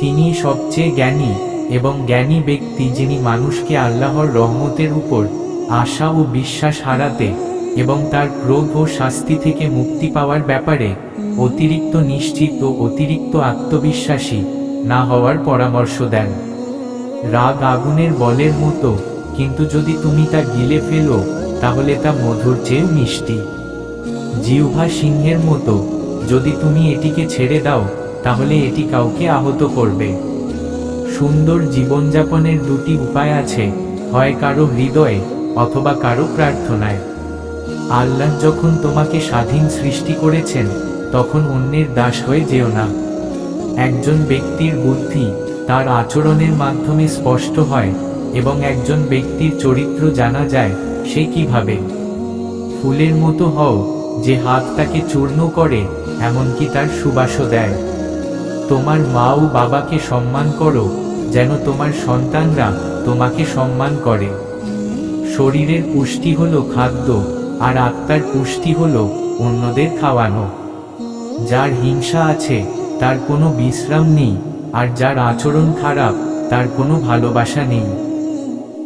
তিনি সবচেয়ে জ্ঞানী এবং জ্ঞানী ব্যক্তি, যিনি মানুষকে আল্লাহর রহমতের উপর আশা ও বিশ্বাস হারাতে এবং তার ক্রোধ ও শাস্তি থেকে মুক্তি পাওয়ার ব্যাপারে অতিরিক্ত নিশ্চিত ও অতিরিক্ত আত্মবিশ্বাসী না হওয়ার পরামর্শ দেন। রাগ আগুনের বলের মতো, কিন্তু যদি তুমি তা গিলে ফেলো তাহলে তা মধুর চেয়েও মিষ্টি। জিহ্বা সিংহের মতো, যদি তুমি এটিকে ছেড়ে দাও তাহলে এটি কাউকে আহত করবে। সুন্দর জীবনযাপনের দুটি উপায় আছে, হয় কারো হৃদয়ে অথবা কারো প্রার্থনায়। আল্লাহ যখন তোমাকে স্বাধীন সৃষ্টি করেছেন তখন অন্যের দাস হয়ে যেও না। একজন ব্যক্তির বুদ্ধি তার আচরণের মাধ্যমে স্পষ্ট হয় এবং একজন ব্যক্তির চরিত্র জানা যায় সে কিভাবে। ফুলের মতো হও, যে হাত তাকে চূর্ণ করে এমনকি তার সুবাসও দেয়। তোমার মা ও বাবাকে সম্মান করো, যেন তোমার সন্তানরা তোমাকে সম্মান করে। শরীরের পুষ্টি হলো খাদ্য, আর আত্মার পুষ্টি হলো অন্যদের খাওয়ানো। যার হিংসা আছে তার কোনো বিশ্রাম নেই, আর যার আচরণ খারাপ তার কোনো ভালোবাসা নেই।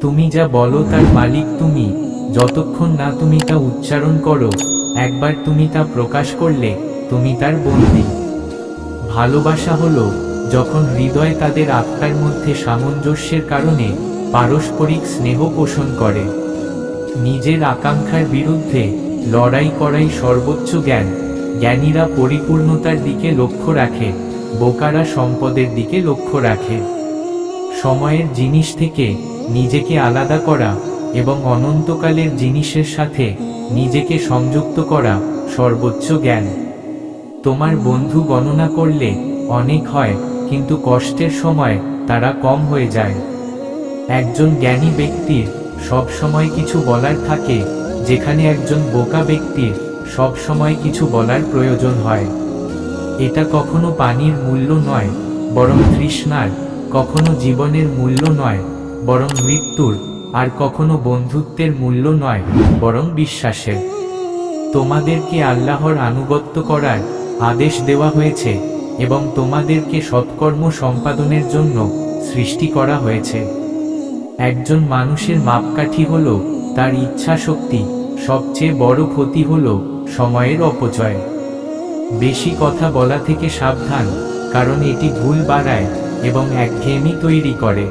তুমি যা বলো তার মালিক তুমি, যতক্ষণ না তুমি তা উচ্চারণ করো। একবার তুমি তা প্রকাশ করলে তুমি তার বন্দী। ভালোবাসা হলো যখন হৃদয় তাদের আত্মার মধ্যে সামঞ্জস্যের কারণে পারস্পরিক স্নেহ পোষণ করে। নিজের আকাঙ্ক্ষার বিরুদ্ধে লড়াই করাই সর্বোচ্চ জ্ঞান। জ্ঞানীরা পরিপূর্ণতার দিকে লক্ষ্য রাখে, বোকারা সম্পদের দিকে লক্ষ্য রাখে। সময়ের জিনিস থেকে নিজেকে আলাদা করা এবং অনন্তকালের জিনিসের সাথে নিজেকে সংযুক্ত করা সর্বোচ্চ জ্ঞান। তোমার বন্ধু গণনা করলে অনেক হয়, কিন্তু কষ্টের সময় তারা কম হয়ে যায়। একজন জ্ঞানী ব্যক্তির সব সময় কিছু বলার থাকে, যেখানে একজন বোকা ব্যক্তির সব সময় কিছু বলার প্রয়োজন হয়। এটা কখনো পানির মূল্য নয়, বরং তৃষ্ণার; কখনো জীবনের মূল্য নয়, বরং মৃত্যুর; আর কখনো বন্ধুত্বের মূল্য নয়, বরং বিশ্বাসের। তোমাদেরকে আল্লাহর আনুগত্য করার আদেশ দেওয়া হয়েছে এবং তোমাদেরকে সৎকর্ম সম্পাদনের জন্য সৃষ্টি করা হয়েছে। একজন মানুষের মাপকাঠি হলো তার ইচ্ছা শক্তি, সবচেয়ে বড় ক্ষতি হলো সময়ের অপচয়। বেশি কথা বলা থেকে সাবধান, কারণ এটি ভুল বাড়ায় এবং একঘেয়েমি তৈরি করে।